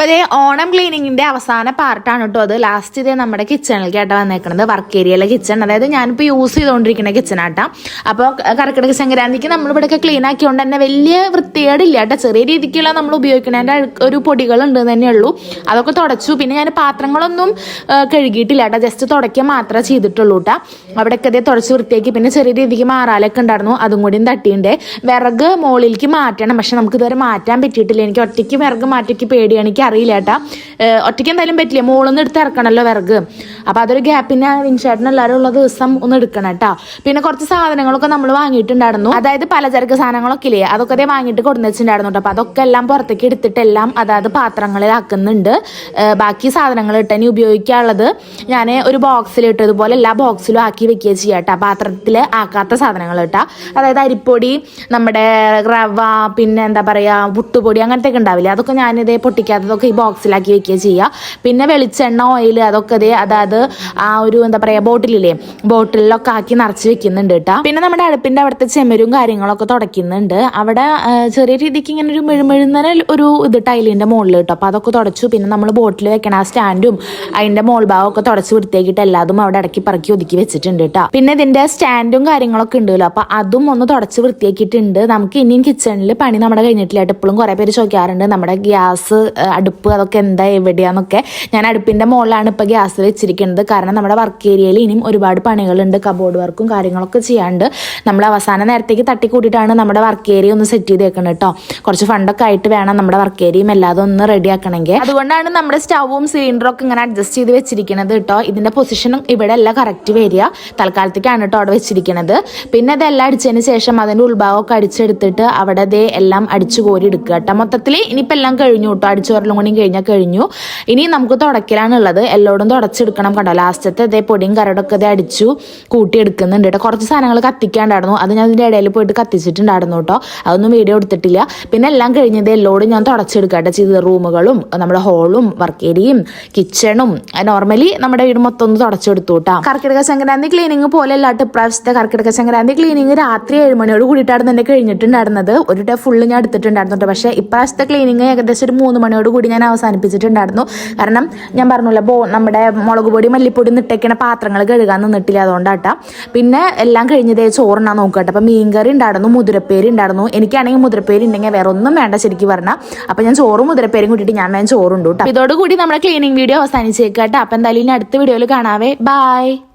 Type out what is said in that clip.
അപ്പോൾ ഇതേ ഓണം ക്ലീനിങ്ങിൻ്റെ അവസാന പാർട്ടാണ് കേട്ടോ അത്. ലാസ്റ്റ് ഇതേ നമ്മുടെ കിച്ചണിലേക്ക് ആയിട്ട് വന്നേക്കുന്നത്, വർക്ക് ഏരിയയിലെ കിച്ചൺ. അതായത് ഞാനിപ്പോൾ യൂസ് ചെയ്തുകൊണ്ടിരിക്കുന്ന കിച്ചണാട്ടാ. അപ്പോൾ കർക്കിടക സംക്രാന്തിക്ക് നമ്മളിവിടെയൊക്കെ ക്ലീൻ ആക്കിയോണ്ട് തന്നെ വലിയ വൃത്തികേടില്ല കേട്ടോ. ചെറിയ രീതിക്കുള്ള നമ്മൾ ഉപയോഗിക്കുന്നതിൻ്റെ ഒരു പൊടികളുണ്ട് തന്നെ ഉള്ളൂ. അതൊക്കെ തുടച്ചു. പിന്നെ ഞാൻ പാത്രങ്ങളൊന്നും കഴുകിയിട്ടില്ല കേട്ടോ, ജസ്റ്റ് തുടയ്ക്കുക മാത്രമേ ചെയ്തിട്ടുള്ളൂ കേട്ടോ. അവിടെയൊക്കെ ഇതേ തുടച്ച് വൃത്തിയാക്കി. പിന്നെ ചെറിയ രീതിക്ക് മാറാലൊക്കെ ഉണ്ടായിരുന്നു, അതും കൂടിയും തട്ടിയുണ്ട്. വിറക് മുകളിലേക്ക് മാറ്റണം, പക്ഷെ നമുക്ക് ഇതുവരെ മാറ്റാൻ പറ്റിയിട്ടില്ല. എനിക്ക് ഒറ്റയ്ക്ക് വിറക് മാറ്റിക്ക് പേടിയാണ്, എനിക്ക് അറിയില്ല കേട്ടാ. ഒറ്റയ്ക്ക് എന്തായാലും പറ്റില്ല, മുകളിൽ നിന്ന് എടുത്ത് ഇറക്കണമല്ലോ വിറക്. അപ്പോൾ അതൊരു ഗ്യാപ്പിന് വിൻഷേട്ടൻ എല്ലാവരും ഉള്ള ദിവസം ഒന്ന് എടുക്കണം കേട്ടോ. പിന്നെ കുറച്ച് സാധനങ്ങളൊക്കെ നമ്മൾ വാങ്ങിയിട്ടുണ്ടായിരുന്നു, അതായത് പലചരക്ക് സാധനങ്ങളൊക്കെ ഇല്ലേ, അതൊക്കെ അതേ വാങ്ങിയിട്ട് കൊടുന്ന് വെച്ചിട്ടുണ്ടായിരുന്നു കേട്ടോ. അപ്പോൾ അതൊക്കെ എല്ലാം പുറത്തേക്ക് എടുത്തിട്ടെല്ലാം അതായത് പാത്രങ്ങളിലാക്കുന്നുണ്ട്. ബാക്കി സാധനങ്ങൾ ഇനി ഉപയോഗിക്കാനുള്ളത് ഞാൻ ഒരു ബോക്സിലിട്ട് ഇതുപോലെ എല്ലാ ബോക്സിലും ആക്കി വെക്കുക ചെയ്യാം കേട്ടോ. പാത്രത്തിൽ ആക്കാത്ത സാധനങ്ങൾ കേട്ടോ, അതായത് അരിപ്പൊടി, നമ്മുടെ റവ, പിന്നെ എന്താ പറയുക പുട്ടുപൊടി, അങ്ങനത്തെ ഒക്കെ ഉണ്ടാവില്ലേ, അതൊക്കെ ഞാനിതേ പൊട്ടിക്കാത്തതൊക്കെ ഈ ബോക്സിലാക്കി വെക്കുക ചെയ്യുക. പിന്നെ വെളിച്ചെണ്ണ, ഓയിൽ, അതൊക്കെ അതേ അതായത് ആ ഒരു എന്താ പറയുക ബോട്ടിലില്ലേ, ബോട്ടിലൊക്കെ ആക്കി നിറച്ച് വെക്കുന്നുണ്ട് കേട്ടോ. പിന്നെ നമ്മുടെ അടുപ്പിൻ്റെ അവിടുത്തെ ചെമരും കാര്യങ്ങളൊക്കെ തുടയ്ക്കുന്നുണ്ട്. അവിടെ ചെറിയ രീതിക്ക് ഇങ്ങനെ ഒരു മെഴുമെഴുന്നര ഒരു ഇത് ടൈലിൻ്റെ മുകളിൽ കേട്ടോ. അപ്പോൾ അതൊക്കെ തുടച്ചു. പിന്നെ നമ്മൾ ബോട്ടിൽ വെക്കണ ആ സ്റ്റാൻഡും അതിൻ്റെ മോൾ ഭാഗമൊക്കെ തുടച്ച് വൃത്തിയാക്കിയിട്ട് എല്ലാതും അവിടെ ഇടയ്ക്ക് പറക്കി ഒതുക്കി വെച്ചിട്ടുണ്ട് കേട്ടോ. പിന്നെ ഇതിൻ്റെ സ്റ്റാൻഡും കാര്യങ്ങളൊക്കെ ഉണ്ടല്ലോ, അപ്പോൾ അതും ഒന്ന് തുടച്ച് വൃത്തിയാക്കിയിട്ടുണ്ട്. നമുക്ക് ഇനിയും കിച്ചണിൽ പണി നമ്മുടെ കഴിഞ്ഞിട്ടില്ല. എപ്പോഴും കുറേ പേര് ചോദിക്കാറുണ്ട് നമ്മുടെ ഗ്യാസ് അടുപ്പ് അതൊക്കെ എന്താ എവിടെയാന്നൊക്കെ. ഞാൻ അടുപ്പിൻ്റെ മുകളിലാണ് ഇപ്പോൾ ഗ്യാസ് വെച്ചിരിക്കുന്നത്, കാരണം നമ്മുടെ വർക്ക് ഏരിയയിൽ ഇനിയും ഒരുപാട് പണികളുണ്ട്, കബോർഡ് വർക്കും കാര്യങ്ങളൊക്കെ ചെയ്യാണ്ട്. നമ്മൾ അവസാന നേരത്തേക്ക് തട്ടിക്കൂട്ടിയിട്ടാണ് നമ്മുടെ വർക്ക് ഏരിയ ഒന്ന് സെറ്റ് ചെയ്ത് വെക്കണം കേട്ടോ. കുറച്ച് ഫണ്ടൊക്കെ ആയിട്ട് വേണം നമ്മുടെ വർക്ക് ഏരിയയും എല്ലാതും ഒന്ന് റെഡി ആക്കണമെങ്കിൽ. അതുകൊണ്ടാണ് നമ്മുടെ സ്റ്റൗവും സിലിണ്ടറും ഒക്കെ ഇങ്ങനെ അഡ്ജസ്റ്റ് ചെയ്ത് വെച്ചിരിക്കുന്നത് കേട്ടോ. ഇതിൻ്റെ പൊസിഷനും ഇവിടെ എല്ലാം കറക്റ്റ് വരിക, തൽക്കാലത്തേക്കാണ് കേട്ടോ അവിടെ വെച്ചിരിക്കുന്നത്. പിന്നെ ഇതെല്ലാം അടിച്ചതിന് ശേഷം അതിൻ്റെ ഉൾഭാഗമൊക്കെ അടിച്ചെടുത്തിട്ട് അവിടെ ദേ എല്ലാം അടിച്ചു കോരി എടുക്കുക കേട്ടോ. മൊത്തത്തിൽ ഇനിയിപ്പോൾ എല്ലാം കഴിഞ്ഞു കേട്ടോ, അടിച്ചു വരലും കൂടി കഴിഞ്ഞാൽ കഴിഞ്ഞു. ഇനി നമുക്ക് തുടയ്ക്കലാണുള്ളത്, എല്ലോടും തുടച്ചെടുക്കണം കണ്ടോ. ലാസ്റ്റത്തെ ഇതേ പൊടിയും കരടൊക്കെ ഇതേ അടിച്ചു കൂട്ടിയെടുക്കുന്നുണ്ട് കേട്ടോ. കുറച്ച് സാധനങ്ങൾ കത്തിക്കാണ്ടായിരുന്നു, അത് ഞാൻ ഇതിൻ്റെ ഇടയിൽ പോയിട്ട് കത്തിച്ചിട്ടുണ്ടായിരുന്നു കേട്ടോ, അതൊന്നും വീഡിയോ എടുത്തിട്ടില്ല. പിന്നെ എല്ലാം കഴിഞ്ഞത് എല്ലോടും ഞാൻ തുടച്ചെടുക്കട്ടെ ചെയ്ത്, റൂമുകളും നമ്മുടെ ഹോളും വർക്ക് ഏരിയയും കിച്ചണും നോർമലി നമ്മുടെ വീട് മൊത്തം ഒന്ന് തുടച്ചെടുത്തു കേട്ടോ. കർക്കിടക സംക്രാന്തി ക്ലീനിങ് പോലെ അല്ലാട്ട് ഇപ്രാവശ്യത്തെ കർക്കിടക സംക്രാന്തി ക്ലീനിങ് രാത്രി 7 മണിയോട് കൂടിയിട്ടായിരുന്നു എൻ്റെ കഴിഞ്ഞിട്ടുണ്ടായിരുന്നത്. ഒരു ഡേ ഫുള്ള് ഞാൻ എടുത്തിട്ടുണ്ടായിരുന്നു കേട്ടോ. പക്ഷേ ഇപ്രാവശ്യത്തെ ക്ലീനിങ് ഏകദേശം ഒരു 3 മണിയോട് കൂടി ഞാൻ അവസാനിപ്പിച്ചിട്ടുണ്ടായിരുന്നു. കാരണം ഞാൻ പറഞ്ഞല്ലോ നമ്മുടെ മുളക് പൊടി മല്ലിപ്പൊടി നിട്ടേക്കണ പാത്രങ്ങൾ കഴുകാൻ നിന്നിട്ടില്ല, അതുകൊണ്ടാട്ടാ. പിന്നെ എല്ലാം കഴിഞ്ഞതേ ചോറുണ്ടാ നോക്കട്ടെ. അപ്പം മീൻകറി ഉണ്ടായിരുന്നു, മുതിരപ്പേര് ഉണ്ടായിരുന്നു. എനിക്കാണെങ്കിൽ മുതിരപ്പേര് ഉണ്ടെങ്കിൽ വേറെ ഒന്നും വേണ്ട ശരിക്കും പറഞ്ഞാൽ. അപ്പം ഞാൻ ചോറും മുതിരപ്പേരും കൂട്ടിയിട്ട് ഞാൻ ചോറുണ്ട് കേട്ടോ. ഇതോടുകൂടി നമ്മുടെ ക്ലീനിങ് വീഡിയോ അവസാനിച്ചേക്കാട്ടെ. അപ്പം എന്തായാലും ഇനി അടുത്ത വീഡിയോയിൽ കാണാവേ. ബൈ.